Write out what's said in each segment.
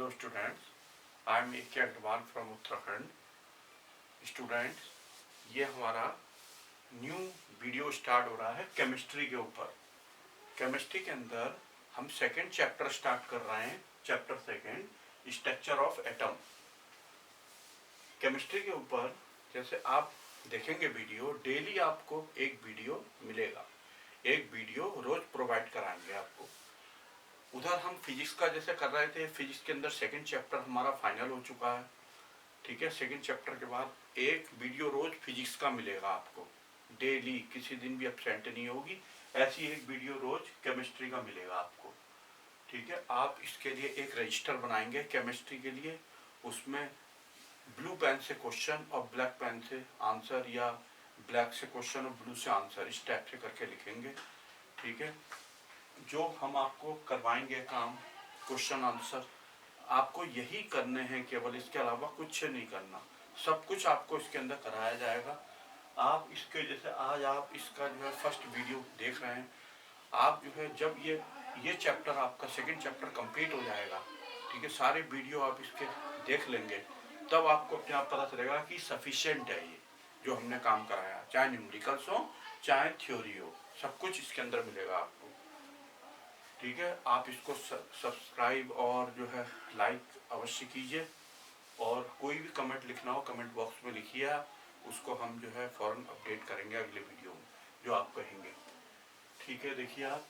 Hello students, I am A.K. Agrawal from Uttarakhand. Students, ये हमारा new video start हो रहा है केमिस्ट्री के ऊपर। केमिस्ट्री के अंदर हम सेकंड चैप्टर स्टार्ट कर रहे हैं। Chapter second, structure of atom. Chemistry के ऊपर जैसे आप देखेंगे वीडियो, डेली आपको एक वीडियो मिलेगा, एक वीडियो रोज प्रोवाइड कराएंगे आपको। उधर हम फिजिक्स का जैसे कर रहे थे, फिजिक्स के अंदर सेकंड चैप्टर हमारा फाइनल हो चुका है, ठीक है। सेकंड चैप्टर के बाद एक वीडियो रोज फिजिक्स का मिलेगा आपको, डेली, किसी दिन भी एब्सेंट नहीं होगी। ऐसी एक वीडियो रोज केमिस्ट्री का मिलेगा आपको, ठीक है। आप इसके लिए एक रजिस्टर बनाएंगे केमिस्ट्री के लिए, उसमें ब्लू पेन से क्वेश्चन और ब्लैक पेन से आंसर, या ब्लैक से क्वेश्चन और ब्लू से आंसर, इस टाइप से करके लिखेंगे, ठीक है। जो हम आपको करवाएंगे काम, क्वेश्चन आंसर, आपको यही करने हैं केवल, इसके अलावा कुछ नहीं करना। सब कुछ आपको इसके अंदर कराया जाएगा। आप इसके जैसे आज आप इसका जो है फर्स्ट वीडियो देख रहे हैं, आप जो है जब ये चैप्टर आपका सेकंड चैप्टर कंप्लीट हो जाएगा, ठीक है, सारे वीडियो आप इसके देख लेंगे, तब आपको अपने आप पता चलेगा कि सफिशिएंट है ये जो हमने काम कराया, चाहे न्यूमेरिकल्स हो चाहे थ्योरी हो, सब कुछ इसके अंदर मिलेगा आपको, ठीक है। आप इसको सब्सक्राइब और जो है लाइक अवश्य कीजिए, और कोई भी कमेंट लिखना हो कमेंट बॉक्स में लिखिए, उसको हम जो है फौरन अपडेट करेंगे अगले वीडियो में जो आप कहेंगे, ठीक है। देखिए आप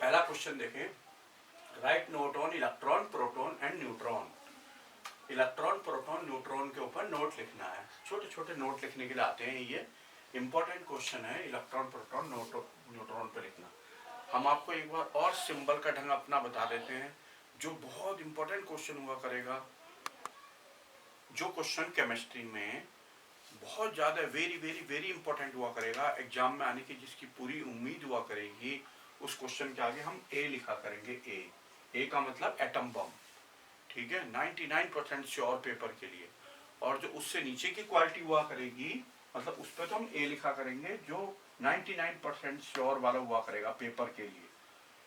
पहला क्वेश्चन देखें, right note on electron, proton and neutron. Electron, proton, neutron के ऊपर नोट लिखना है। छोटे छोटे नोट लिखने के लिए आते हैं, ये इंपॉर्टेंट क्वेश्चन है। इलेक्ट्रॉन, प्रोटॉन, न्यूट्रॉन पे लिखना। हम आपको एक बार और सिंबल का ढंग अपना बता देते हैं, जो बहुत इंपॉर्टेंट क्वेश्चन हुआ करेगा, जो क्वेश्चन केमिस्ट्री में बहुत ज़्यादा वेरी वेरी वेरी इंपॉर्टेंट हुआ करेगा, एग्जाम में आने की जिसकी पूरी उम्मीद हुआ करेगी, उस क्वेश्चन के आगे हम ए लिखा करेंगे। ए का मतलब एटम बम, ठीक है, 99% श्योर पेपर के लिए। और जो उससे नीचे की क्वालिटी हुआ करेगी, मतलब उस पर तो हम ए लिखा करेंगे, जो 99% श्योर वाला हुआ करेगा पेपर के लिए,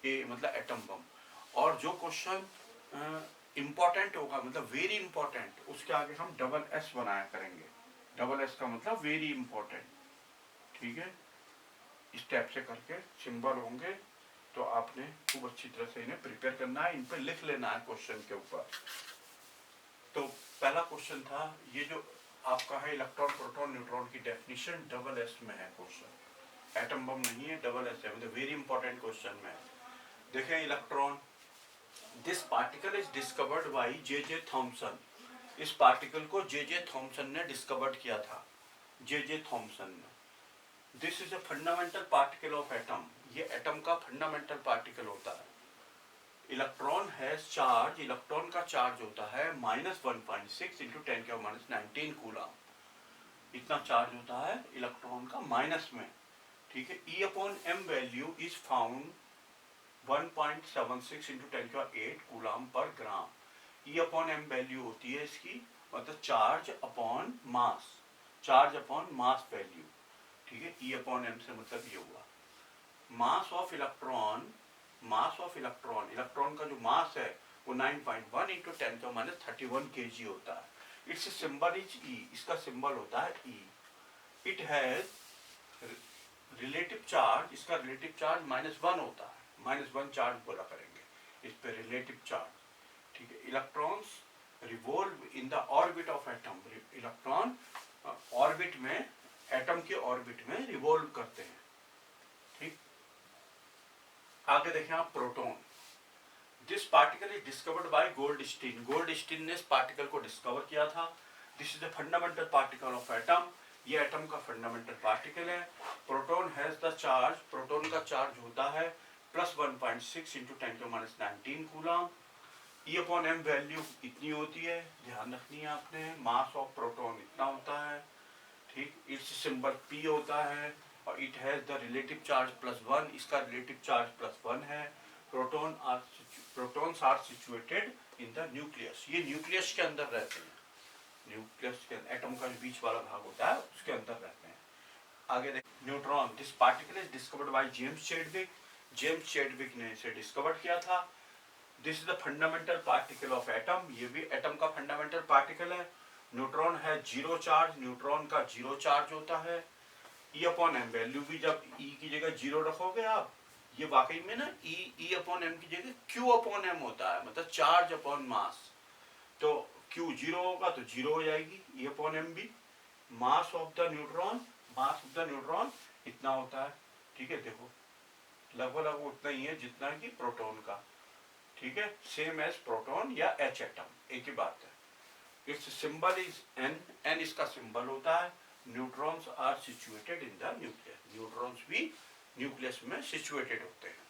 ए मतलब एटम बम। और जो क्वेश्चन इंपॉर्टेंट होगा, मतलब वेरी इंपॉर्टेंट, उसके आगे हम डबल एस बनाया करेंगे। डबल एस का मतलब वेरी इंपॉर्टेंट, ठीक है। इस टाइप से करके सिंबल होंगे, तो आपने खूब अच्छी तरह से इन्हें प्रिपेयर करना है, इन पर लिख लेना है क्वेश्चन के ऊपर। तो पहला क्वेश्चन था ये जो आपका है, इलेक्ट्रॉन, प्रोटॉन, न्यूट्रॉन की डेफिनेशन डबल एस में है क्वेश्चन, एटम बम नहीं है, डबल एस है, मतलब वेरी इंपॉर्टेंट क्वेश्चन में। देखें, electron, this particle is discovered by J Thomson. इस पार्टिकल को जे थॉमसन ने डिस्कवर्ड किया था, जे थॉमसन ने। This is a fundamental particle of atom. ये एटम का फंडामेंटल पार्टिकल होता है। इलेक्ट्रॉन हैज चार्ज, इलेक्ट्रॉन का चार्ज होता है -1.6 इंटू 10⁻⁹ कूलम। इतना चार्ज होता है इलेक्ट्रॉन का माइनस में, ठीक है। E/m value is found 1.76 into 10⁸ coulomb per gram. E/m value होती है इसकी, मतलब charge upon mass, charge upon mass value, ठीक है। E/m से मतलब ये हुआ। Mass of electron, mass of electron, electron का जो मास है वो 9.1 इंटू 10⁻31 kg होता है। इट्स सिंबल इज E, इसका सिंबल होता है E। It has relative charge, इसका रिलेटिव चार्ज -1 होता है, -1 चार्ज बोला करेंगे इस पे, रिलेटिव चार्ज, ठीक है। Electrons revolve in the orbit of atom. Electron orbit में, एटम के ऑर्बिट में रिवॉल्व करते हैं, ठीक। आगे देखें आप, proton. This particle is discovered bye Goldstein. Goldstein ने इस पार्टिकल को डिस्कवर किया था। This is the fundamental particle of atom. ये एटम का फंडामेंटल पार्टिकल है। Proton has the charge, proton का चार्ज होता है +1.6 इंटू 10⁻⁹ कूलम। E/m वैल्यू इतनी होती है, ध्यान रखनी है आपने। मास ऑफ प्रोटॉन इतना होता है, ठीक। इट्स सिंबल P होता है, और it has the relative charge +1, इसका रिलेटिव चार्ज +1 है। Protons are situated in the nucleus. ये न्यूक्लियस के अंदर रहते हैं, न्यूक्लियस के एटम का जो बीच वाला भाग होता है उसके अंदर रहते हैं। आगे देख, neutron. This particle is discovered by James Chadwick. James Chadwick ने इसे डिस्कवर किया था। This is the fundamental particle of atom, ये भी एटम का फंडामेंटल पार्टिकल है। न्यूट्रॉन है जीरो चार्ज, न्यूट्रॉन का जीरो चार्ज होता है। ई अपॉन एम वैल्यू भी जब ई की जगह जीरो रखोगे आप, ये वाकई में ना ई अपॉन एम की जगह क्यू अपॉन एम होता है, मतलब चार्ज अपॉन मास। तो क्यू जीरो होगा तो जीरो हो जाएगी ई अपॉन एम भी। मास ऑफ द न्यूट्रॉन इतना होता है, ठीक है। देखो लगभग उतना ही है जितना कि प्रोटॉन का, ठीक है, सेम एज प्रोटॉन या एच एटम, एक ही बात है। Its symbol is N, N इसका सिंबल होता है। Neutrons are situated in the nucleus, neutrons भी न्यूक्लियस में सिचुएटेड होते हैं,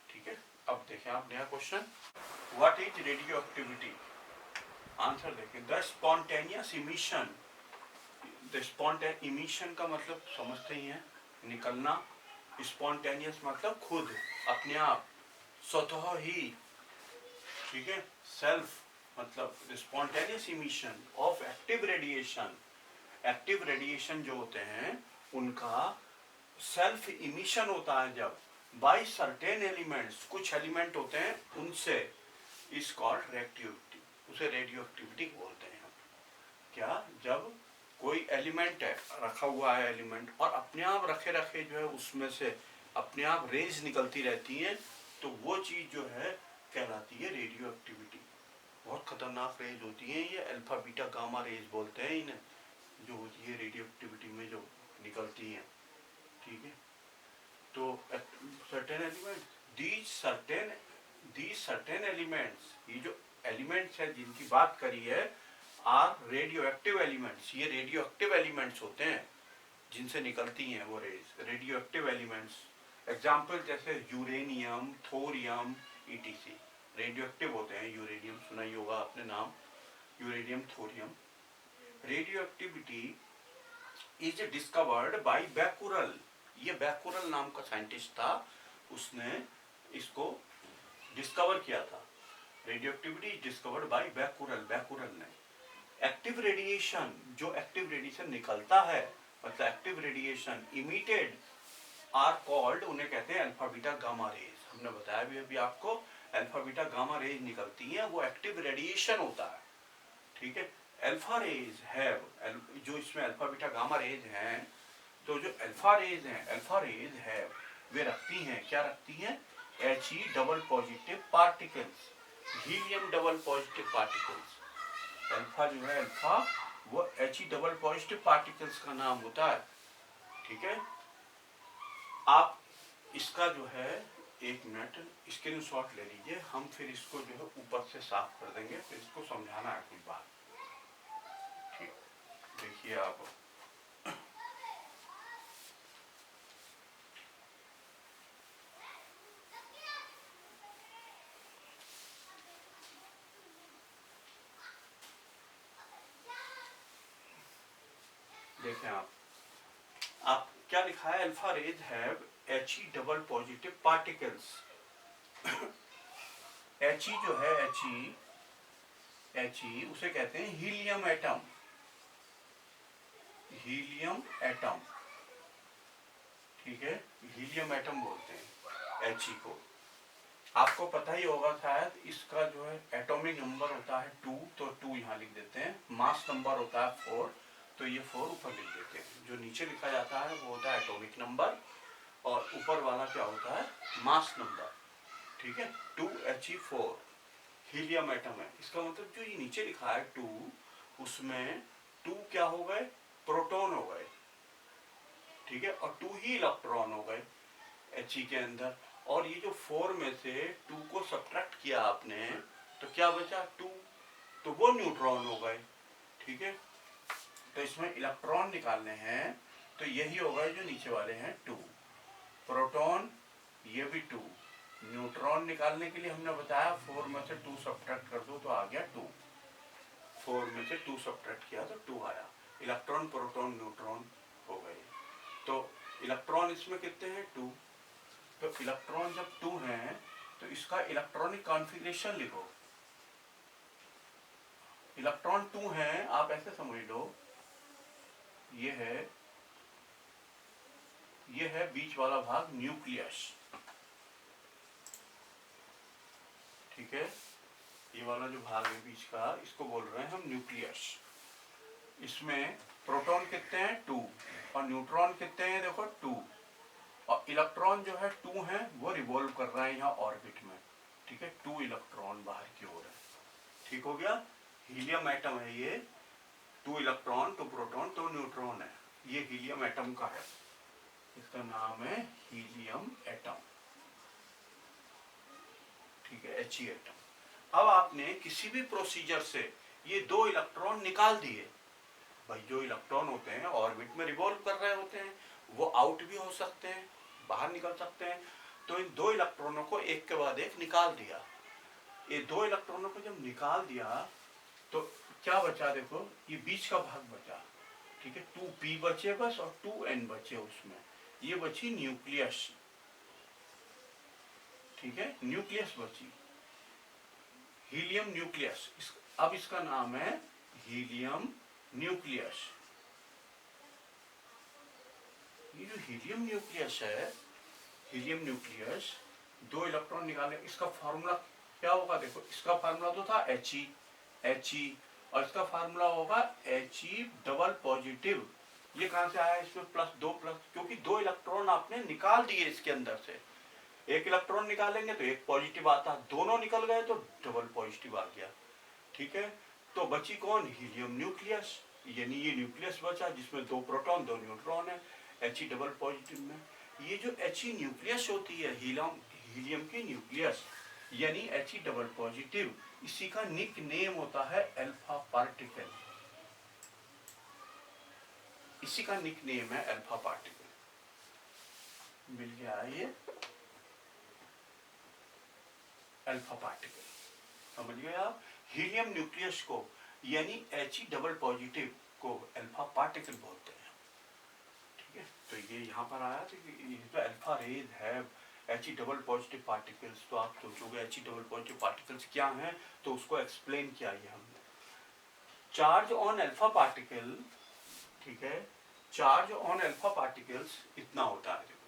ठीक है। अब देखें आप नया question, what is radioactivity. Answer देखें, the spontaneous emission. The spontaneous emission का मतलब समझते ही हैं, निकलना। स्पॉन्टेनियस मतलब खुद, अपने आप, स्वतः ही, ठीक है। सेल्फ मतलब spontaneous emission of active radiation. Active radiation जो होते हैं उनका सेल्फ इमिशन होता है जब बाय सर्टेन एलिमेंट्स, कुछ एलिमेंट होते हैं उनसे, इज कॉल्ड रेडियोएक्टिव, उसे रेडियो एक्टिविटी बोलते हैं। क्या, जब कोई एलिमेंट है, रखा हुआ है एलिमेंट, और अपने आप रखे रखे जो है उसमें से अपने आप रेज निकलती रहती हैं, तो वो चीज जो है कहलाती है रेडियो एक्टिविटी। बहुत खतरनाक रेज होती हैं ये, अल्फा बीटा गामा रेज बोलते हैं इन्हें, जो होती है रेडियो एक्टिविटी में जो निकलती हैं, ठीक है। तो certain element, these certain elements, ये जो एलिमेंट्स है जिनकी बात करी है, आर रेडियो एक्टिव एलिमेंट्स, ये रेडियो एक्टिव एलिमेंट्स होते हैं जिनसे निकलती हैं वो rays, radioactive elements. Example जैसे uranium, thorium, etc radioactive होते हैं। यूरेनियम सुना ही होगा आपने नाम, uranium, thorium. Radioactivity is discovered by Becquerel, ये बैकुरल नाम का साइंटिस्ट था, उसने इसको डिस्कवर किया था। Radio activity is discovered by Becquerel, Becquerel ने। एक्टिव रेडिएशन, जो एक्टिव रेडिएशन निकलता है, मतलब active radiation emitted are called, उन्हें कहते हैं अल्फा बीटा गामा रेज। हमने बताया भी अभी आपको, अल्फा बीटा गामा रेज निकलती हैं, वो एक्टिव रेडिएशन होता है, ठीक है। अल्फा रेज हैव, जो इसमें अल्फा बीटा गामा रेज हैं, तो जो अल्फा रेज हैं, अल्फा रेज हैव, वे रखती हैं, क्या रखती हैं, He double positive particles, helium double positive particles. Alpha जो है, अल्फा वो He डबल पॉजिटिव पार्टिकल्स का नाम होता है, ठीक है। आप इसका जो है एक मिनट स्क्रीनशॉट ले लीजिए, हम फिर इसको जो है ऊपर से साफ कर देंगे, फिर इसको समझाना है कुछ बात, ठीक। देखिए आप, देखें आप क्या लिखा है, alpha raise have He double positive particles. He जो है, He उसे कहते हैं हीलियम एटम, हीलियम एटम, ठीक है, हीलियम एटम बोलते हैं He को। आपको पता ही होगा शायद, इसका जो है एटॉमिक नंबर होता है 2, तो 2 यहाँ लिख देते हैं। मास नंबर होता है 4, तो ये 4 ऊपर लिख देते हैं। जो नीचे लिखा जाता है वो होता है एटॉमिक नंबर, और ऊपर वाला क्या होता है, मास नंबर, ठीक है। 2He4 हीलियम एटम है। इसका मतलब जो ये नीचे लिखा है 2, उसमें 2 क्या हो गए, प्रोटॉन हो गए, ठीक है, और 2 ही इलेक्ट्रॉन हो गए He के अंदर। और ये जो 4 में से 2 को सब्ट्रैक्ट किया आपने, तो क्या बचा 2, तो वो न्यूट्रॉन हो गए, ठीक है। तो इसमें इलेक्ट्रॉन निकालने हैं, तो यही होगा जो नीचे वाले हैं 2 प्रोटॉन, ये भी 2। न्यूट्रॉन निकालने के लिए हमने बताया 4 में से 2 सब्ट्रैक्ट कर दो तो आ गया 2, 4 में से 2 सब्ट्रैक्ट किया तो 2 आया। इलेक्ट्रॉन, प्रोटॉन, न्यूट्रॉन हो गए। तो इलेक्ट्रॉन इसमें कितने हैं, 2। तो इलेक्ट्रॉन जब 2 हैं, तो इसका इलेक्ट्रॉनिक कॉन्फ़िगरेशन लिखो। इलेक्ट्रॉन 2 हैं, आप ऐसे समझ लो, ये है बीच वाला भाग न्यूक्लियस, ठीक ठीक है, ये वाला जो भाग है बीच का, इसको बोल रहे हैं हम न्यूक्लियस। इसमें प्रोटॉन कितने हैं 2 और न्यूट्रॉन कितने हैं देखो 2 और इलेक्ट्रॉन जो है 2 है वो रिवॉल्व कर रहा है यहाँ ऑर्बिट में, ठीक है, 2 इलेक्ट्रॉन बाहर की ओर है, ठीक हो गया। हीलियम एटम है ये, 2 इलेक्ट्रॉन 2 प्रोटॉन 2 न्यूट्रॉन है, ये हीलियम एटम का है, इसका नाम है हीलियम एटम, ठीक है, He एटम। अब आपने किसी भी प्रोसीजर से ये 2 इलेक्ट्रॉन निकाल दिए, भाई जो इलेक्ट्रॉन होते हैं ऑर्बिट में रिवॉल्व कर रहे होते हैं, वो आउट भी हो सकते हैं, बाहर निकल सकते हैं, तो इन 2 इलेक्ट्रॉनों को एक के बाद एक निकाल दिया। ये 2 इलेक्ट्रॉनों को जब निकाल दिया तो क्या बचा देखो, ये बीच का भाग बचा, ठीक है, 2p बचे बस और 2n बचे उसमें, ये बची न्यूक्लियस, ठीक है, न्यूक्लियस बची, हीलियम न्यूक्लियस। अब इसका नाम है हीलियम न्यूक्लियस। ये जो हीलियम न्यूक्लियस है, हीलियम न्यूक्लियस 2 इलेक्ट्रॉन निकाले, इसका फार्मूला क्या होगा देखो, इसका फार्मूला तो था He और इसका फार्मूला होगा He डबल पॉजिटिव। ये कहां से आया, इसमें +2 क्योंकि 2 इलेक्ट्रॉन आपने निकाल दिए इसके अंदर से, एक इलेक्ट्रॉन निकालेंगे तो एक पॉजिटिव आता, दोनों निकल गए तो डबल पॉजिटिव आ गया, ठीक है। तो बची कौन, हीलियम न्यूक्लियस, यानी ये न्यूक्लियस बचा जिसमें 2 प्रोटॉन 2 न्यूट्रॉन है He डबल पॉजिटिव में। ये जो He न्यूक्लियस होती है, हीलियम की न्यूक्लियस यानी He डबल पॉजिटिव, इसी का निक नेम होता है अल्फा पार्टिकल, इसी का निक नेम है अल्फा पार्टिकल। मिल गया ये अल्फा पार्टिकल, समझ गए आप। हीलियम न्यूक्लियस को यानी He डबल पॉजिटिव को अल्फा पार्टिकल बोलते हैं, ठीक है। तो ये यहाँ पर आया था कि ये तो अल्फा रेज है, He डबल पॉजिटिव पार्टिकल्स, तो आप सोचोगे He डबल पॉजिटिव पार्टिकल्स क्या हैं, तो उसको एक्सप्लेन किया ये हमने। चार्ज ऑन अल्फा पार्टिकल, ठीक है, चार्ज ऑन अल्फा पार्टिकल्स इतना होता है, देखो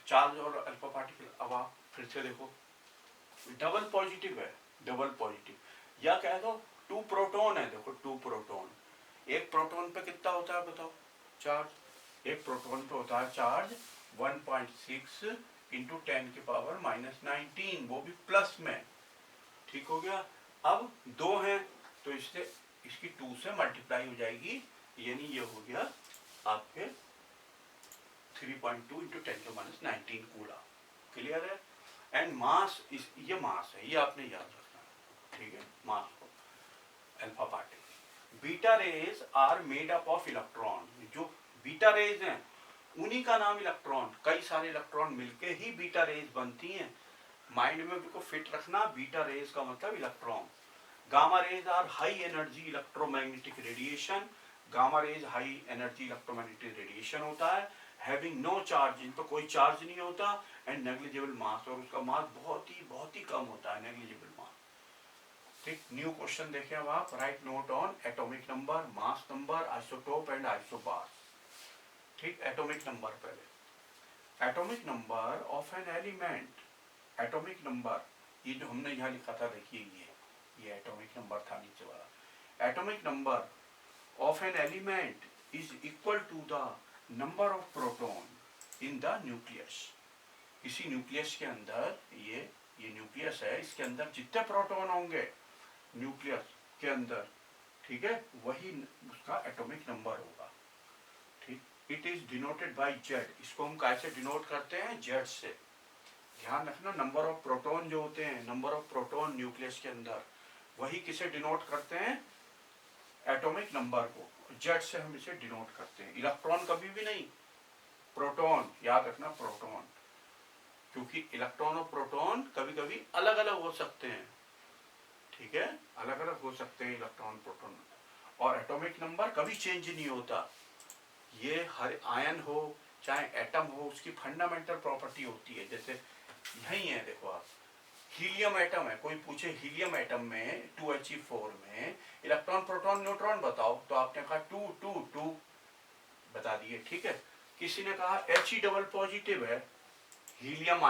चार्ज और अल्फा पार्टिकल। अब आप फिर से देखो, डबल पॉजिटिव है, डबल पॉजिटिव, या कह दो 2 प्रोटॉन है, देखो 2 प्रोटॉन, एक प्रोटॉन पे कितना होता है बताओ चार्ज, एक प्रोटॉन पे होता है चार्ज 1.6 इंटू 10 की पावर -19, वो भी प्लस में, ठीक हो गया। अब 2 है तो इससे इसकी 2 से मल्टीप्लाई हो जाएगी, यानी ये हो गया आपके 3.2 इंटू 10 की -19 कूलम, क्लियर है। एंड मास, ये मास है, ये आपने याद रखना है, ठीक है, मास को alpha particle. Beta rays are made up of electron, जो बीटा रेज हैं उन्हीं का नाम इलेक्ट्रॉन, कई सारे इलेक्ट्रॉन मिलके ही बीटा रेज बनती हैं, माइंड में भी को फिट रखना, बीटा रेज का मतलब electron. Gamma rays are high energy electromagnetic radiation, gamma rays high energy electromagnetic radiation होता है, हैविंग नो चार्ज, इन पर कोई चार्ज नहीं होता, एंड नेग्लिजिबल मास, और उसका मास बहुत ही कम होता है, नेग्लिजिबल मास, ठीक। न्यू क्वेश्चन देखें अब आप, right note on atomic number, mass number, isotope and isobar, ठीक। एटॉमिक नंबर पहले, atomic number of an element, atomic number, ये जो हमने यहाँ लिखा था देखिए, ये एटॉमिक नंबर था नीचे वाला, atomic number of an element is equal to the number of proton in the nucleus. किसी न्यूक्लियस के अंदर, ये न्यूक्लियस है, इसके अंदर जितने प्रोटॉन होंगे न्यूक्लियस के अंदर, ठीक है, वही उसका एटॉमिक नंबर होगा, ठीक। It is denoted by Z, इसको हम कैसे डिनोट करते हैं, जेड से। ध्यान रखना, नंबर ऑफ प्रोटॉन जो होते हैं, नंबर ऑफ प्रोटॉन न्यूक्लियस के अंदर, वही किसे डिनोट करते हैं, एटॉमिक नंबर को, जेड से हम इसे डिनोट करते हैं। इलेक्ट्रॉन कभी भी नहीं, प्रोटॉन, याद रखना प्रोटॉन, क्योंकि इलेक्ट्रॉन और प्रोटॉन कभी कभी अलग अलग हो सकते हैं, ठीक है, अलग अलग हो सकते हैं इलेक्ट्रॉन प्रोटॉन, और एटॉमिक नंबर कभी चेंज नहीं होता। ये हर आयन हो चाहे एटम हो, उसकी फंडामेंटल प्रॉपर्टी होती है, जैसे यही है, देखो आप, हीलियम एटम है, कोई पूछे हीलियम एटम में 2He4 में इलेक्ट्रॉन प्रोटॉन न्यूट्रॉन बताओ, तो आपने कहा 2 2 2 बता दिए, ठीक है। किसी ने कहा He डबल पॉजिटिव है, हीलियम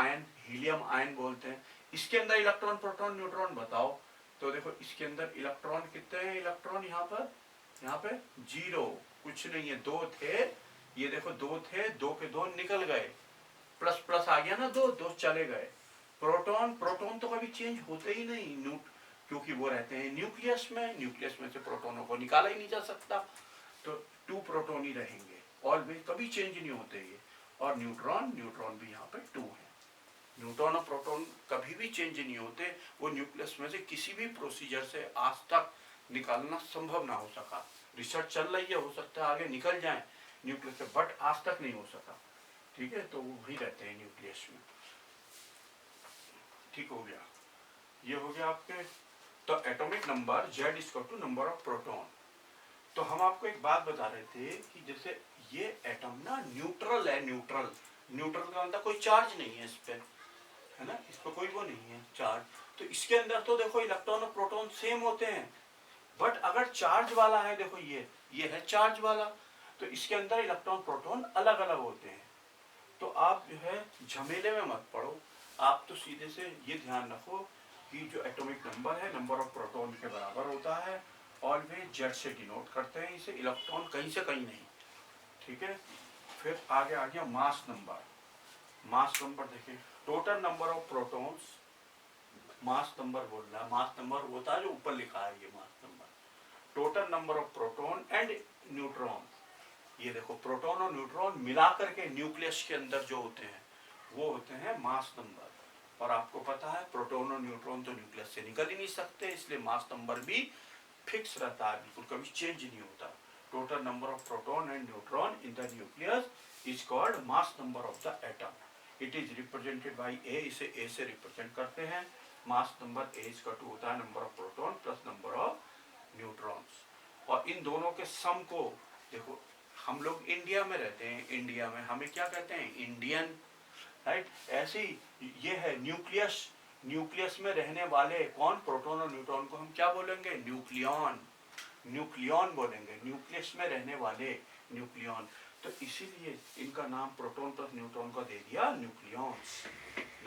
आयन बोलते हैं। इसके अंदर इलेक्ट्रॉन प्रोटॉन न्यूट्रॉन बताओ। तो देखो इसके अंदर इलेक्ट्रॉन कितने हैं, इलेक्ट्रॉन यहाँ पे 0, कुछ नहीं है, 2 थे, ये देखो 2 थे, 2 के 2 निकल गए, प्लस प्लस आ गया ना, 2 चले गए। प्रोटॉन तो कभी चेंज होते ही नहीं, क्योंकि वो रहते हैं न्यूक्लियस में से प्रोटोनों को निकाला ही नहीं जा सकता, तो 2 प्रोटॉन ही रहेंगे, ऑलवेज, कभी चेंज नहीं होते ये। और न्यूट्रॉन भी यहाँ पे 2 है। न्यूट्रॉन और प्रोटॉन कभी भी चेंज नहीं होते, वो न्यूक्लियस में से किसी भी प्रोसीजर से आज तक निकालना संभव ना हो सका। रिसर्च चल रही है, हो सकता है आगे निकल जाए न्यूक्लियस से, बट आज तक नहीं हो सका। ठीक है, तो वो वही रहते हैं न्यूक्लियस में। ठीक हो गया, ये हो गया आपके। तो atomic number Z equal to number of proton. तो हम आपको एक बात बता रहे थे कि जैसे ये एटम ना न्यूट्रल है, न्यूट्रल का मतलब कोई चार्ज नहीं है इस पे, है ना, इस पे कोई वो नहीं है चार्ज। तो इसके अंदर तो देखो इलेक्ट्रॉन और प्रोटॉन सेम होते हैं, बट अगर चार्ज वाला है, देखो ये है चार्ज वाला, तो इसके अंदर इलेक्ट्रॉन प्रोटॉन अलग अलग होते हैं। तो आप जो है झमेले में मत पड़ो, आप तो सीधे से ये ध्यान रखो कि जो एटॉमिक नंबर है नंबर ऑफ प्रोटॉन के बराबर होता है, ऑलवेज Z से डिनोट करते हैं इसे, इलेक्ट्रॉन कहीं से कहीं नहीं। ठीक है, फिर आगे आ गया मास नंबर देखिए, total number of protons, mass number बोल रहा है, मास नंबर होता है जो ऊपर लिखा है, ये mass number, total number of proton and neutron. ये देखो प्रोटॉन और न्यूट्रॉन मिलाकर के न्यूक्लियस के अंदर जो होते हैं वो होते हैं मास नंबर। और आपको पता है प्रोटॉन और न्यूट्रॉन तो न्यूक्लियस से निकल ही नहीं सकते, इसलिए मास नंबर भी फिक्स रहता है, बिल्कुल कभी चेंज नहीं होता। Total number of proton and neutron in the nucleus is called mass number of the atom. It is represented by A, इसे ए से रिप्रेजेंट करते हैं। मास नंबर ए इसका 2 होता है number of proton plus number of neutrons. और इन दोनों के सम को देखो, हम लोग इंडिया में रहते हैं, इंडिया में हमें क्या कहते हैं, इंडियन, राइट। ऐसे ही ये है न्यूक्लियस में रहने वाले कौन, प्रोटॉन और न्यूट्रॉन को हम क्या बोलेंगे, न्यूक्लियॉन बोलेंगे, न्यूक्लियस में रहने वाले न्यूक्लियॉन। तो इसीलिए इनका नाम प्रोटॉन प्लस न्यूट्रॉन का दे दिया न्यूक्लियॉन्स,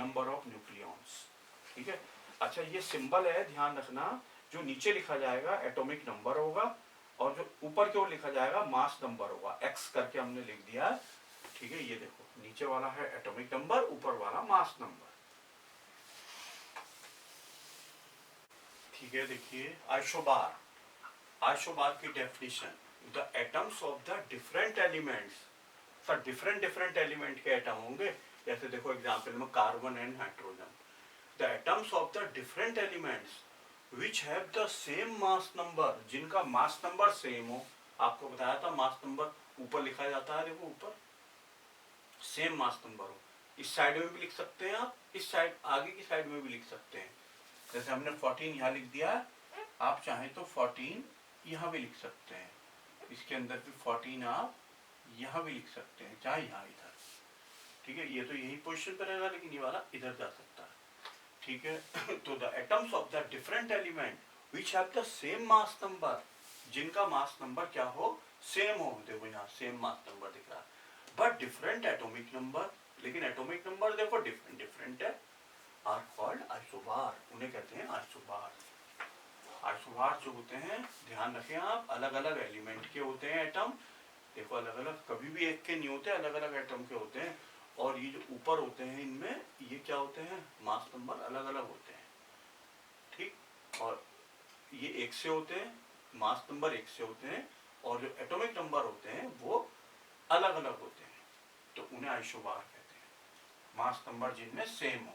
नंबर ऑफ न्यूक्लियॉन्स। ठीक है, अच्छा ये सिंबल है, ध्यान रखना, जो नीचे लिखा जाएगा एटॉमिक नंबर होगा, और जो ऊपर की ओर लिखा जाएगा मास नंबर होगा, एक्स करके हमने लिख दिया। ठीक है, ये देखो नीचे वाला है एटॉमिक नंबर, ऊपर वाला मास नंबर। ठीक है, देखिए आइसोबार की definition, the atoms of the different elements. Sir different element के एटम होंगे, जैसे देखो एग्जांपल में carbon and hydrogen. The atoms of the different elements which have the same mass number, जिनका मास नंबर सेम हो। आपको बताया था मास नंबर ऊपर लिखा जाता है, देखो ऊपर सेम मास नंबर हो। इस साइड में भी लिख सकते हैं आप, इस साइड आगे की साइड में भी लिख सकते हैं। जैसे हमने 14 यहाँ लिख दिया, आप चाहें तो 14 यहाँ भी लिख सकते हैं, इसके अंदर भी 14 आप यहाँ भी लिख सकते हैं, चाहे यहाँ इधर। ठीक है, ये तो यही पोजीशन पर रहेगा, लेकिन ये वाला इधर जा सकता है। ठीक है, तो the atoms of the different element which have the same mass number, जिनका मास नंबर क्या हो, सेम हो। देखो यहाँ सेम मास नंबर दिख रहा है, बट डिफरेंट एटॉमिक नंबर, लेकिन एटॉमिक नंबर देखो डिफरेंट है, आर कॉल्ड आइसोबार, उन्हें कहते हैं आइसोबार। आइसोबार जो होते हैं, ध्यान रखें आप, अलग अलग एलिमेंट के होते हैं एटम, देखो अलग अलग, कभी भी एक के नहीं होते, अलग अलग एटम के होते हैं। और ये जो ऊपर होते हैं इनमें, ये क्या होते हैं, मास नंबर अलग अलग होते हैं। ठीक, और ये 1 से होते हैं, मास नंबर 1 से होते हैं, और जो एटॉमिक नंबर होते हैं वो अलग अलग होते हैं, तो उन्हें आइसोबार कहते हैं, मास नंबर जिनमें सेम हो।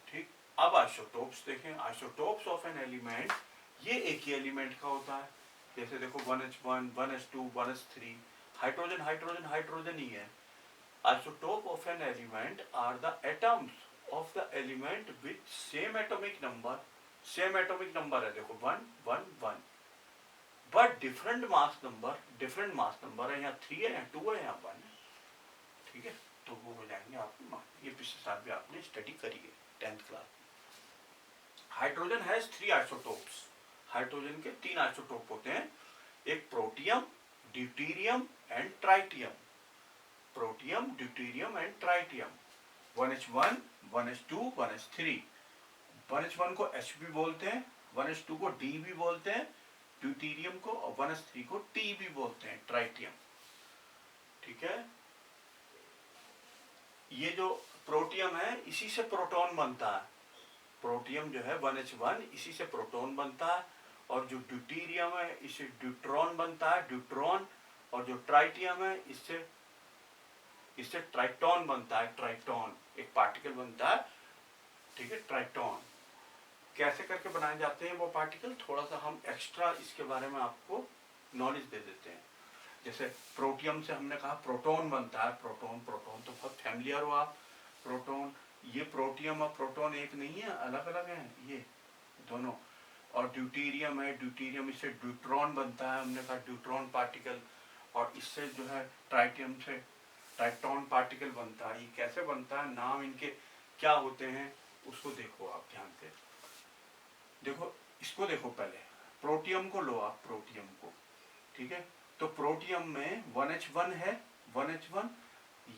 ठीक, अब आइसोटोप्स देखें, आइसोटोप्स ऑफ एन एलिमेंट, ये एक ही एलिमेंट का होता है। जैसे देखो 1h1, 1h2, 1h3, हाइड्रोजन ही है। Isotope of an element are the atoms of the element with same atomic number है, देखो 1 1 1, but different mass number है, यहाँ 3 है, यहाँ 2 है, यहाँ 1 है। ठीक है, तो वो हो जाएंगे आपको, ये पिछले साल भी आपने स्टडी करी है 10th class. Hydrogen has 3 isotopes, hydrogen के 3 आइसोटोप होते हैं, एक protium, deuterium and tritium. Protium, deuterium and tritium. 1h1, 1h2, 1h3। 1h1 को H भी बोलते हैं, 1h2 को D भी बोलते हैं ड्यूटीरियम को, और 1h3 को T भी बोलते हैं ट्राइटियम। ठीक है, ये जो प्रोटियम है इसी से प्रोटॉन बनता है। प्रोटियम जो है 1h1 इसी से प्रोटॉन बनता है, और जो ड्यूटीरियम है इससे ड्यूट्रॉन बनता है, ड्यूट्रॉन। और जो ट्राइटियम है इससे ट्राइटॉन बनता है, ट्राइटॉन एक पार्टिकल बनता है। ठीक है, ट्राइटॉन कैसे करके बनाए जाते हैं वो पार्टिकल, थोड़ा सा हम एक्स्ट्रा इसके बारे में आपको नॉलेज दे देते हैं। जैसे प्रोटियम से हमने कहा प्रोटॉन बनता है, प्रोटॉन तो बहुत फैमिलियर हो आप। प्रोटॉन, ये प्रोटियम और प्रोटॉन एक नहीं है, अलग अलग हैं ये दोनों। और ड्यूटीरियम है, ड्यूटीरियम इससे ड्यूट्रॉन बनता है, हमने कहा ड्यूट्रॉन पार्टिकल। और इससे जो है ट्राइटियम से ट्राइटॉन पार्टिकल बनता है। ये कैसे बनता है, नाम इनके क्या होते हैं उसको देखो आप ध्यान से। देखो इसको देखो, पहले प्रोटियम को लो आप, प्रोटियम को। ठीक है, तो प्रोटियम में 1h1 है, 1h1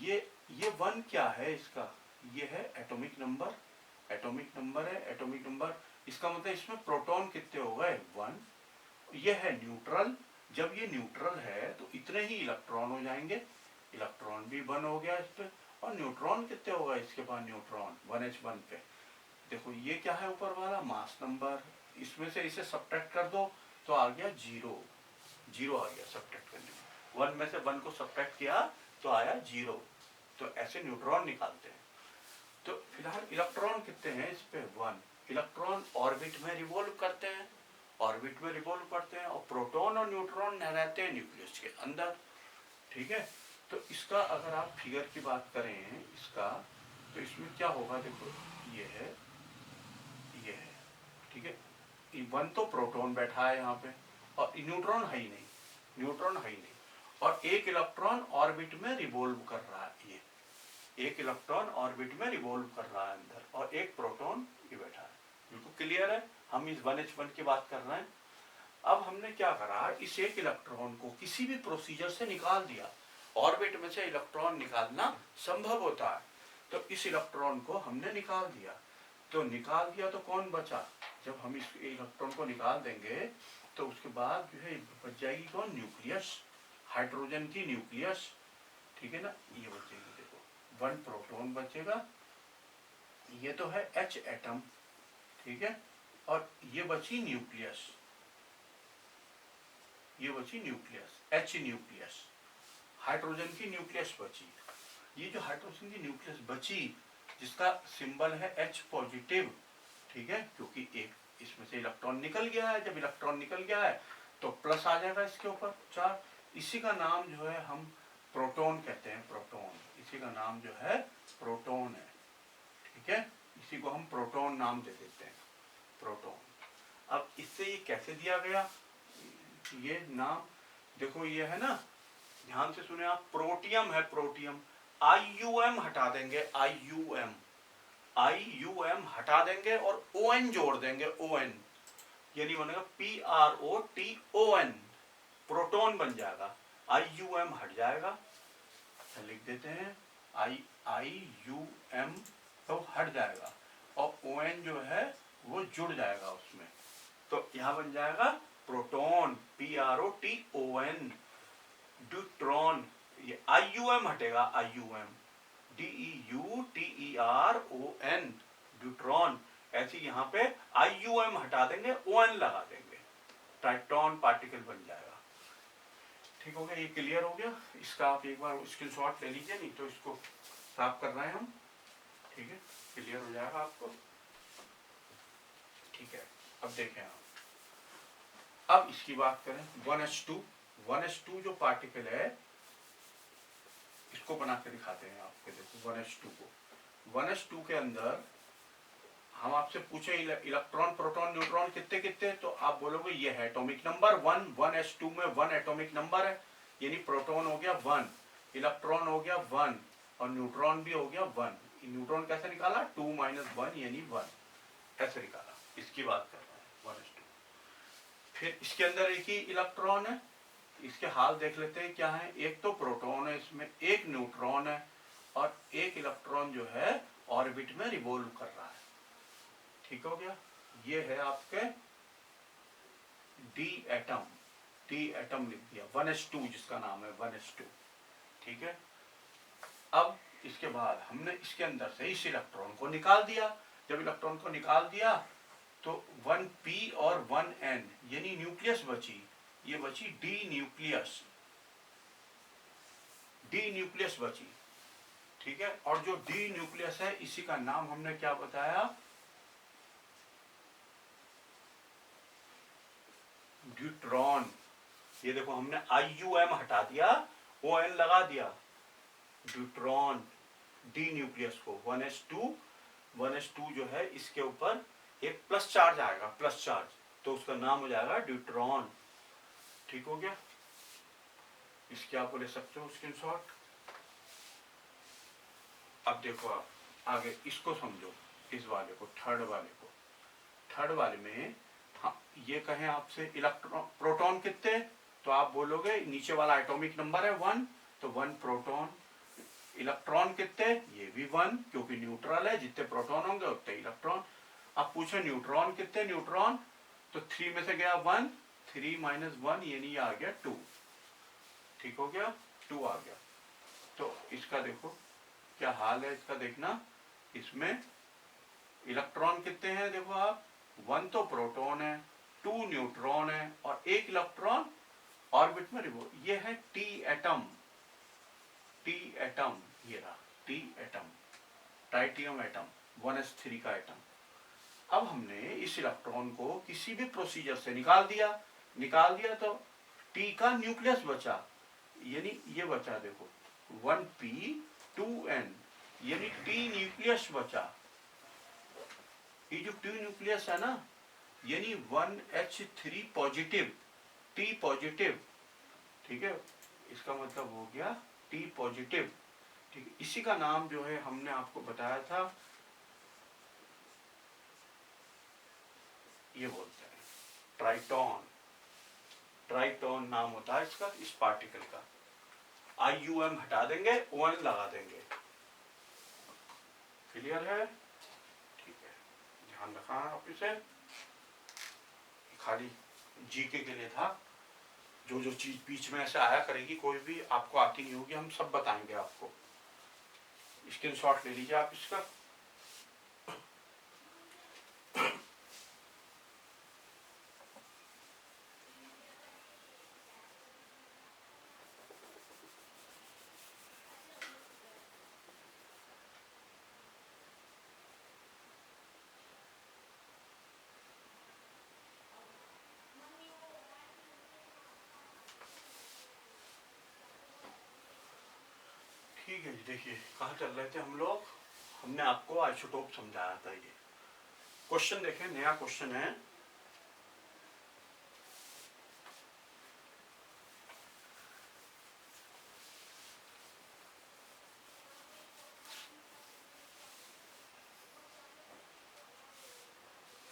ये 1 क्या है इसका, ये है एटॉमिक नंबर, एटॉमिक नंबर है, एटॉमिक नंबर। इसका मतलब इसमें प्रोटॉन कितने हो गए, 1। ये है न्यूट्रल, जब ये न्यूट्रल है तो इतने ही इलेक्ट्रॉन हो जाएंगे, इलेक्ट्रॉन भी 1 हो गया इस पे। और न्यूट्रॉन कितने होगा इसके पास, न्यूट्रॉन 1h1 पे। देखो ये क्या है ऊपर वाला, मास नंबर, इसमें से इसे सब्ट्रैक्ट कर दो तो आ गया 0, 0 आ गया सब्ट्रैक्ट करने में। 1 में से 1 को सब्ट्रैक्ट किया तो आया 0। तो ऐसे न्यूट्रॉन निकालते हैं। तो फिलहाल इलेक्ट्रॉन कितने हैं इस पे, 1। इलेक्ट्रॉन ऑर्बिट में रिवॉल्व करते हैं, ऑर्बिट में रिवॉल्व करते हैं, और प्रोटॉन और न्यूट्रॉन रहते हैं न्यूक्लियस के अंदर। ठीक है, तो इसका अगर आप फिगर की बात करें इसका, तो इसमें क्या होगा, देखो ये है, ये है। ठीक है, 1 तो प्रोटॉन बैठा है यहाँ पे, और न्यूट्रॉन है ही नहीं, न्यूट्रॉन है ही नहीं। और एक इलेक्ट्रॉन ऑर्बिट में रिवॉल्व कर रहा है, ये एक इलेक्ट्रॉन ऑर्बिट में रिवॉल्व कर रहा है अंदर, और एक प्रोटॉन ये बैठा है। बिल्कुल क्लियर है, हम इस 1h1 की बात कर रहे हैं। अब हमने क्या करा, इस एक इलेक्ट्रॉन को किसी भी प्रोसीजर से निकाल दिया। ऑर्बिट में से इलेक्ट्रॉन निकालना संभव होता है, तो इस इलेक्ट्रॉन को हमने निकाल दिया। तो निकाल दिया तो कौन बचा, जब हम इस इलेक्ट्रॉन को निकाल देंगे तो उसके बाद जो है बच जाएगी कौन, न्यूक्लियस, हाइड्रोजन की न्यूक्लियस। ठीक है ना, ये बचेगी, देखो 1 प्रोटॉन बचेगा, ये तो है H एटम। ठीक है, और ये बची न्यूक्लियस, ये बची न्यूक्लियस, H न्यूक्लियस, हाइड्रोजन की न्यूक्लियस बची। ये जो हाइड्रोजन की न्यूक्लियस बची जिसका सिंबल है H पॉजिटिव। ठीक है, क्योंकि एक इसमें से इलेक्ट्रॉन निकल गया है, जब इलेक्ट्रॉन निकल गया है तो प्लस आ जाएगा इसके ऊपर 4। इसी का नाम जो है हम प्रोटॉन कहते हैं, प्रोटॉन, इसी का नाम जो है प्रोटॉन है। ठीक है, इसी को हम प्रोटॉन नाम दे देते हैं, प्रोटॉन। अब इससे ये कैसे दिया गया ये नाम, देखो ये है ना, ध्यान से सुने आप, प्रोटियम है, प्रोटियम, IUM हटा देंगे, IUM हटा देंगे और ON जोड़ देंगे, ON, यानी बनेगा PROTON, प्रोटॉन बन जाएगा। IUM हट जाएगा, लिख देते हैं IUM, तो हट जाएगा, और ON जो है वो जुड़ जाएगा उसमें, तो यहां बन जाएगा प्रोटॉन, PROTON। ड्यूट्रॉन, ये IUM हटेगा, IUM, DEUTERON, ड्यूट्रॉन। ऐसे यहाँ पे IUM हटा देंगे, ON लगा देंगे, ट्राइटॉन पार्टिकल बन जाएगा। ठीक हो गया, ये क्लियर हो गया। इसका आप एक बार स्क्रीनशॉट ले लीजिए, नहीं तो इसको साफ कर रहे हैं हम। ठीक है, क्लियर हो जाएगा आपको। ठीक है, अब देखें आप, अब इसकी बात करें 1h2, 1h2 जो पार्टिकल है इसको बना के दिखाते हैं आपके, देखो 1h2 को, 1h2 के अंदर हम आपसे पूछे इलेक्ट्रॉन प्रोटॉन न्यूट्रॉन कितने कितने, तो आप बोलोगे ये है एटॉमिक नंबर 1, 1h2 में 1 एटॉमिक नंबर है, यानी प्रोटॉन हो गया 1, इलेक्ट्रॉन हो गया 1, और न्यूट्रॉन भी हो गया 1। न्यूट्रॉन कैसे निकाला, 2 - 1 यानी 1, ऐसे निकाला। इसकी बात कर रहे हैं 1h2। फिर इसके अंदर एक ही इलेक्ट्रॉन है, इसके हाल देख लेते हैं क्या है, एक तो प्रोटॉन है इसमें, एक न्यूट्रॉन है, और एक इलेक्ट्रॉन जो है ऑर्बिट में रिवॉल्व कर रहा है। ठीक हो गया। ये है आपके डी एटम लिख दिया, 1s2 जिसका नाम है 1s2। ठीक है। अब इसके बाद हमने इसके अंदर से इस इलेक्ट्रॉन को निकाल दिया। जब इलेक्ट्रॉन को निकाल दिया तो 1p और 1n यानी न्यूक्लियस बची, ये बची डी न्यूक्लियस बची। ठीक है। और जो डी न्यूक्लियस है इसी का नाम हमने क्या बताया, ड्यूट्रॉन। ये देखो हमने IUM हटा दिया, ON लगा दिया, ड्यूट्रॉन। डी न्यूक्लियस को 1s2 जो है इसके ऊपर एक प्लस चार्ज आएगा, प्लस चार्ज, तो उसका नाम हो जाएगा ड्यूट्रॉन। ठीक हो गया। इसके आप ले सकते हो स्क्रीनशॉट। अब देखो आप आगे इसको समझो, इस वाले को, थर्ड वाले में हाँ, ये कहें आपसे इलेक्ट्रॉन प्रोटॉन कितने, तो आप बोलोगे नीचे वाला एटॉमिक नंबर है 1, तो 1 प्रोटॉन। इलेक्ट्रॉन कितने, ये भी 1 क्योंकि न्यूट्रल है, जितने प्रोटॉन होंगे उतने इलेक्ट्रॉन। अब पूछो न्यूट्रॉन कितने, न्यूट्रॉन तो 3 में से गया 1, 3 - 1 यानी ये आ गया 2। ठीक हो गया, 2 आ गया। तो इसका देखो क्या हाल है, इसका देखना, इसमें इलेक्ट्रॉन कितने हैं, देखो आप, 1 तो प्रोटॉन है, 2 न्यूट्रॉन है और 1 इलेक्ट्रॉन ऑर्बिट में रिवॉल्व। ये है टी एटम, ये रहा T atom, tritium atom, 1s3 का एटम। अब हमने इस इलेक्ट्रॉन को किसी भी प्रोसीजर से निकाल दिया तो टी का न्यूक्लियस बचा, यानी ये बचा देखो 1p 2n, यानी टी न्यूक्लियस बचा। ये जो टी न्यूक्लियस है ना, यानी 1h3 पॉजिटिव, टी पॉजिटिव। ठीक है, इसका मतलब हो गया टी पॉजिटिव। ठीक है, इसी का नाम जो है हमने आपको बताया था, ये बोलते हैं ट्राइटॉन नाम होता है इसका, इस पार्टिकल का। IUM हटा देंगे, ON लगा देंगे। क्लियर है? ठीक है, ध्यान रखना आप इसे, खाली जीके के लिए था। जो चीज बीच में ऐसे आया करेगी, कोई भी आपको आती नहीं होगी, हम सब बताएंगे आपको। स्क्रीनशॉट ले लीजिए आप इसका। ठीक है जी, देखिए कहाँ चल रहे थे हम लोग। हमने आपको आइसोटोप समझाया था। ये क्वेश्चन देखें, नया क्वेश्चन है।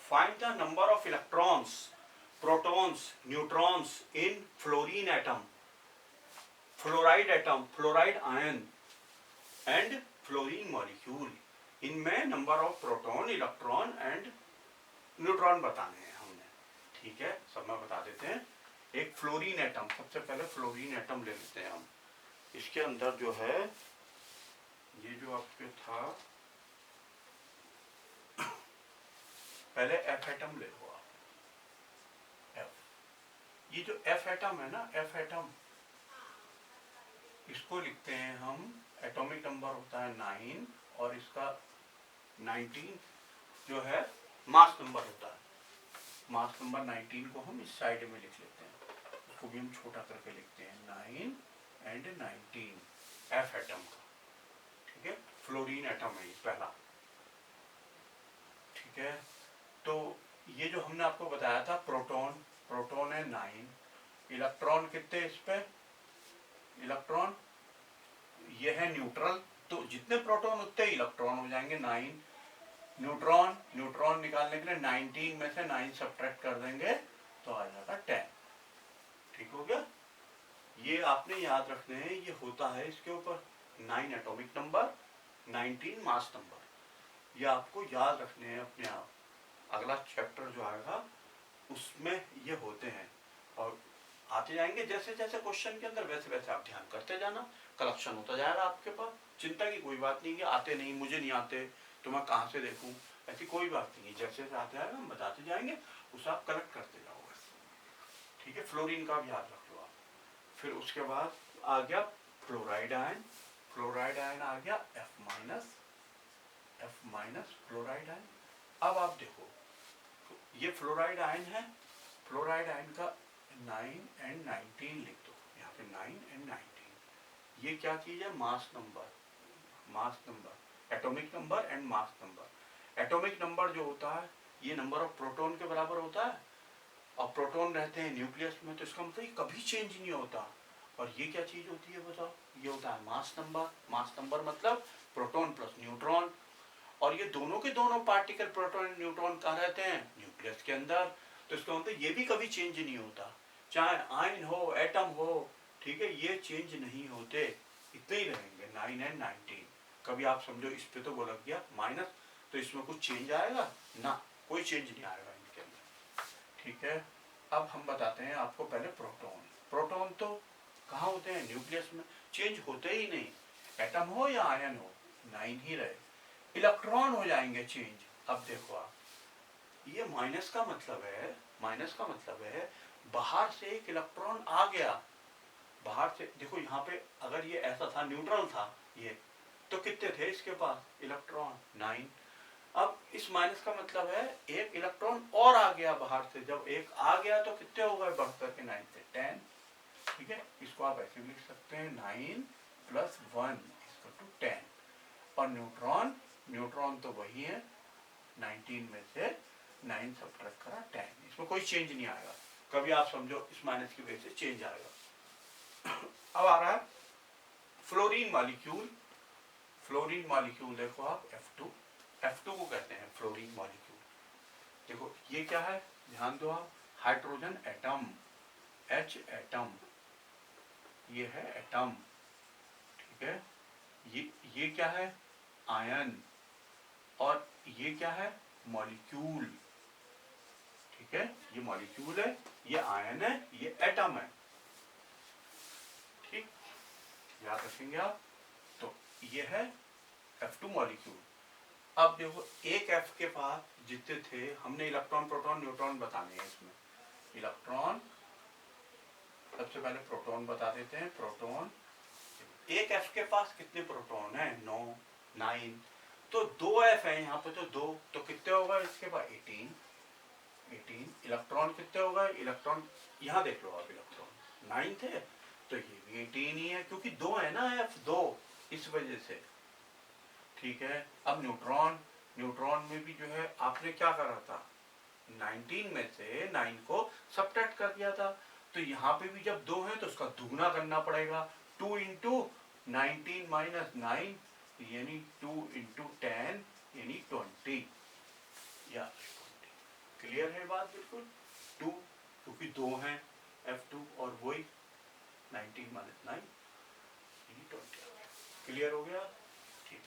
Find the number of electrons, protons, neutrons in fluorine atom, fluoride atom, fluoride ion and fluorine molecule. इनमें number of proton, electron and neutron बताने हैं हमने। ठीक है, सब में बता देते हैं। एक फ्लोरीन एटम, सबसे पहले फ्लोरीन एटम ले लेते हैं हम। इसके अंदर जो है, ये जो आपके था, पहले F एटम ले लो आप। F, ये जो F एटम है ना, F एटम, इसको लिखते हैं हम, एटॉमिक नंबर होता है 9 और इसका 19 जो है मास नंबर होता है। मास नंबर 19 को हम इस साइड में लिख लेते हैं, उसको भी हम छोटा करके लिखते हैं 9 एंड 19, F एटम का। ठीक है, फ्लोरीन एटम है ये पहला। ठीक है, तो ये जो हमने आपको बताया था, प्रोटॉन है 9, इलेक्ट्रॉन कितने इस पे, इलेक्ट्रॉन ये है न्यूट्रल, तो जितने प्रोटॉन उतने इलेक्ट्रॉन हो जाएंगे 9। न्यूट्रॉन निकालने के लिए 19 में से 9 सब्ट्रैक्ट कर देंगे तो आ जाएगा 10। ठीक हो गया, ये आपने याद रखने हैं, ये होता है इसके ऊपर। 9 एटॉमिक नंबर, 19 मास नंबर। ये आपको याद रखने हैं अपने आप। अगला चैप्टर जो आएगा उसमें ये होते हैं और आते जाएंगे जैसे जैसे क्वेश्चन के अंदर, वैसे वैसे आप ध्यान करते जाना, कलेक्शन होता जाएगा आपके पास। चिंता की कोई बात नहीं है, आते नहीं, मुझे नहीं आते तो मैं कहाँ से देखूं, ऐसी कोई बात नहीं है। जैसे जैसे आते आएगा हम बताते जाएंगे, उसे आप कलेक्ट करते जाओ बस। ठीक है, फ्लोरीन का भी याद रख लो आप। फिर उसके बाद आ गया फ्लोराइड आयन। फ्लोराइड आयन आ गया F माइनस फ्लोराइड आयन। अब आप देखो ये फ्लोराइड आयन है, फ्लोराइड आयन का 9 and 19 लिख दो यहाँ पे, 9 and 19। ये क्या चीज है, mass number, mass number, atomic number and mass number. Atomic number जो होता है ये नंबर ऑफ प्रोटॉन के बराबर होता है, और प्रोटॉन रहते हैं न्यूक्लियस में, तो इसका मतलब ये कभी चेंज नहीं होता। और ये क्या चीज होती है बताओ, ये होता है मास नंबर। मास नंबर मतलब प्रोटॉन प्लस न्यूट्रॉन, और ये दोनों के दोनों पार्टिकल प्रोटॉन और न्यूट्रॉन कहाँ रहते हैं, न्यूक्लियस के अंदर। तो इसका मतलब ये भी कभी चेंज नहीं होता, चाहे आयन हो एटम हो, ठीक है, ये चेंज नहीं होते, इतने ही रहेंगे 9 and 19। कभी आप समझो इस पे तो वो लग गया माइनस, तो इसमें कुछ चेंज आएगा ना, कोई चेंज नहीं आएगा इनके अंदर। ठीक है, अब हम बताते हैं आपको पहले प्रोटॉन। प्रोटॉन तो कहाँ होते हैं, न्यूक्लियस में, चेंज होते ही नहीं, एटम हो या आयन हो 9 ही रहे। इलेक्ट्रॉन हो जाएंगे चेंज। अब देखो आप, ये माइनस का मतलब है, माइनस का मतलब है बाहर से एक इलेक्ट्रॉन आ गया, बाहर से देखो यहाँ पे अगर ये ऐसा था, न्यूट्रल था ये, तो कितने थे इसके पास इलेक्ट्रॉन, 9। अब इस माइनस का मतलब है एक इलेक्ट्रॉन और आ गया बाहर से, जब एक आ गया तो कितने हो गए बढ़ करके 9 से 10। ठीक है, इसको आप ऐसे लिख सकते हैं 9 + 1 = 10। और न्यूट्रॉन, न्यूट्रॉन तो वही है, 19 में से 9 सब्ट्रैक्ट करा 10, इसमें कोई चेंज नहीं आएगा। कभी आप समझो इस माइनस की वजह से चेंज आएगा। अब आ रहा है फ्लोरीन मॉलिक्यूल। फ्लोरीन मॉलिक्यूल देखो आप F2, F2 को कहते हैं फ्लोरीन मॉलिक्यूल। देखो ये क्या है, ध्यान दो आप, हाइड्रोजन एटम, H एटम, ये है एटम। ठीक है, ये क्या है, आयन, और ये क्या है, मॉलिक्यूल। ठीक है, ये मॉलिक्यूल है, ये आयन है, ये एटम है। ठीक, याद रखेंगे आप। तो ये है F2 मॉलिक्यूल। अब देखो एक F के पास जितने थे, हमने इलेक्ट्रॉन प्रोटॉन न्यूट्रॉन बताने हैं इसमें। इलेक्ट्रॉन, सबसे पहले प्रोटॉन बता देते हैं। प्रोटॉन, एक F के पास कितने प्रोटॉन है, 9। तो 2 F है यहाँ पे, तो 2, तो कितने होगा इसके पास 18। इलेक्ट्रॉन कितने होगा, इलेक्ट्रॉन यहाँ देख लो आप, इलेक्ट्रॉन 9 थे, तो ये भी 18 ही है, क्योंकि 2 है ना F2, इस वजह से। ठीक है, अब न्यूट्रॉन, न्यूट्रॉन में भी जो है आपने क्या करा था, 19 में से 9 को सब्ट्रैक्ट कर दिया था, तो यहाँ पे भी जब 2 है तो उसका दुगना करना पड़ेगा, 2 × 19 - 9 यानी 2 × 10 यानी 20, या 20। क्लियर है बात बिल्कुल, 2 क्योंकि 2 हैं F2, और वही 19 - 9 यानी 20। क्लियर हो गया, ठीक।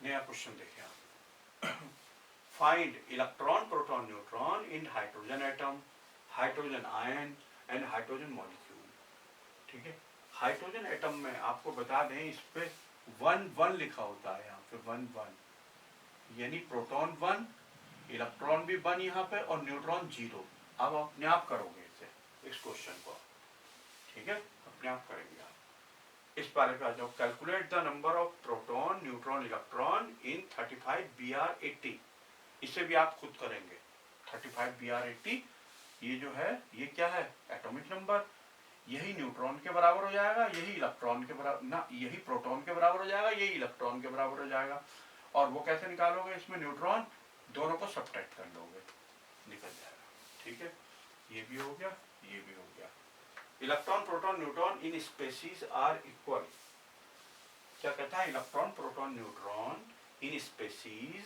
नया क्वेश्चन देखें आप। Find electron proton neutron in hydrogen atom, hydrogen ion and hydrogen molecule. ठीक है, हाइड्रोजन एटम में आपको बता दें इस पे 1 लिखा होता है, यहाँ पे 1 यानी प्रोटॉन 1, इलेक्ट्रॉन भी 1 यहाँ पे, और न्यूट्रॉन 0। अब अपने आप करोगे इसे, इस क्वेश्चन को, ठीक है, अपने आप करेंगे आप। इस बारे में आ जाओ, calculate the number of proton neutron electron in 35 Br80। इसे भी आप खुद करेंगे, 35 Br80, ये जो है ये क्या है, एटॉमिक नंबर, यही न्यूट्रॉन के बराबर हो जाएगा, यही इलेक्ट्रॉन के बराबर ना, यही प्रोटॉन के बराबर हो जाएगा, यही इलेक्ट्रॉन के बराबर हो जाएगा। और वो कैसे निकालोगे, इसमें न्यूट्रॉन दोनों को सब्ट्रैक्ट कर लोगे, निकल जाएगा। ठीक है, ये भी हो गया, ये भी हो गया। Electron proton neutron in species are equal. क्या कहता है, electron proton neutron in species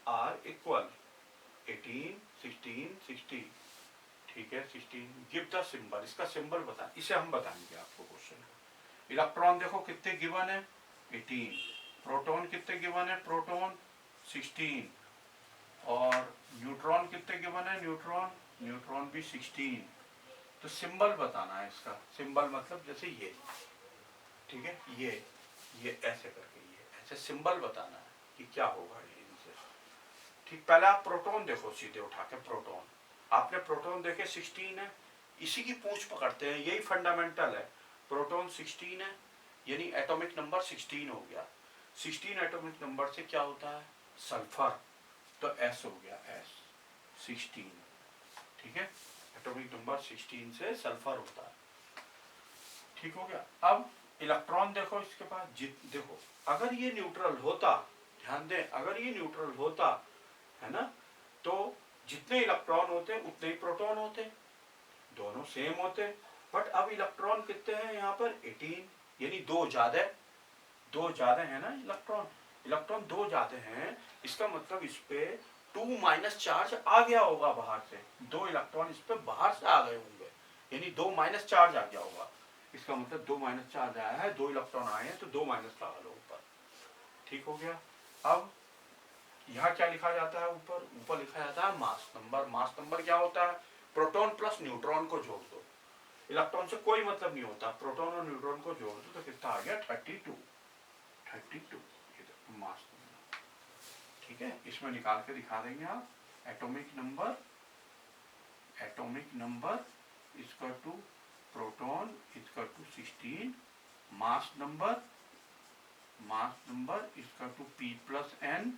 are equal, 18 16 16। ठीक है, 16। गिव द सिंबल, इसका सिंबल बता, इसे हम बताएंगे आपको क्वेश्चन। इलेक्ट्रॉन देखो कितने गिवन है 18, प्रोटॉन कितने गिवन है प्रोटॉन 16 और न्यूट्रॉन कितने गिवन है न्यूट्रॉन भी 16। तो सिंबल बताना है इसका, सिंबल मतलब जैसे ये, ठीक है, ये ऐसे करके ये ऐसे सिंबल बताना है कि क्या होगा ये इनसे। ठीक, पहले आप प्रोटॉन देखो सीधे उठा के, प्रोटॉन आपने प्रोटॉन देखे 16 है, इसी की पूंछ पकड़ते हैं, यही फंडामेंटल है। प्रोटॉन 16 है यानी एटॉमिक नंबर 16 हो गया। 16 एटॉमिक नंबर से क्या होता है सल्फर, तो S हो गया S 16, ठीक है, एटॉमिक नंबर 16 से सल्फर होता है। ठीक हो गया। अब इलेक्ट्रॉन देखो इसके पास, देखो अगर ये न्यूट्रल होता, ध्यान दें, अगर ये न्यूट्रल होता है ना, तो जितने इलेक्ट्रॉन होते उतने ही प्रोटॉन होते, दोनों सेम होते। बट अब इलेक्ट्रॉन कितने हैं यहाँ पर 18, यानी दो ज्यादा है ना इलेक्ट्रॉन दो ज्यादा हैं। इसका मतलब इस पे 2 माइनस चार्ज आ गया होगा बाहर से, 2 इलेक्ट्रॉन इस पे बाहर से आ गए होंगे, यानी 2 माइनस चार्ज आ गया होगा। इसका मतलब 2 माइनस चार्ज आया है, 2 इलेक्ट्रॉन आए हैं तो 2 माइनस लगा लो ऊपर। ठीक हो गया। अब यहाँ क्या लिखा जाता है, ऊपर लिखा जाता है मास नंबर। मास नंबर क्या होता है, प्रोटॉन प्लस न्यूट्रॉन को जोड़ दो, इलेक्ट्रॉन से कोई मतलब नहीं होता, प्रोटॉन और न्यूट्रॉन को जोड़ दो तो कितना आ गया 32 मास नंबर। ठीक है, इसमें निकाल के दिखा देंगे आप, एटॉमिक नंबर इसका टू प्रोटॉन इसका टू 16, मास नंबर इसका टू P प्लस N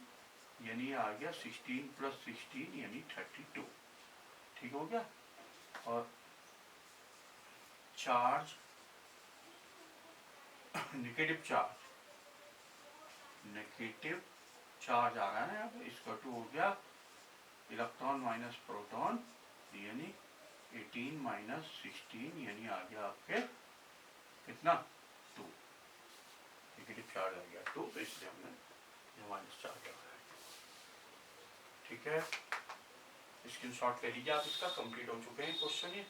यानी आ गया 16 प्लस 16 यानी 32। ठीक हो गया। और चार्ज नेगेटिव चार्ज आ रहा है ना यहाँ पे, इसका टू हो गया इलेक्ट्रॉन माइनस प्रोटॉन यानी 18 माइनस 16 यानी आ गया आपके कितना 2, नेगेटिव चार्ज आ गया 2, तो इसलिए हमने माइनस चार्ज आ रहा है। ठीक है, स्क्रीनशॉट ले लीजिए आप, इसका कंप्लीट हो चुके हैं क्वेश्चन ये।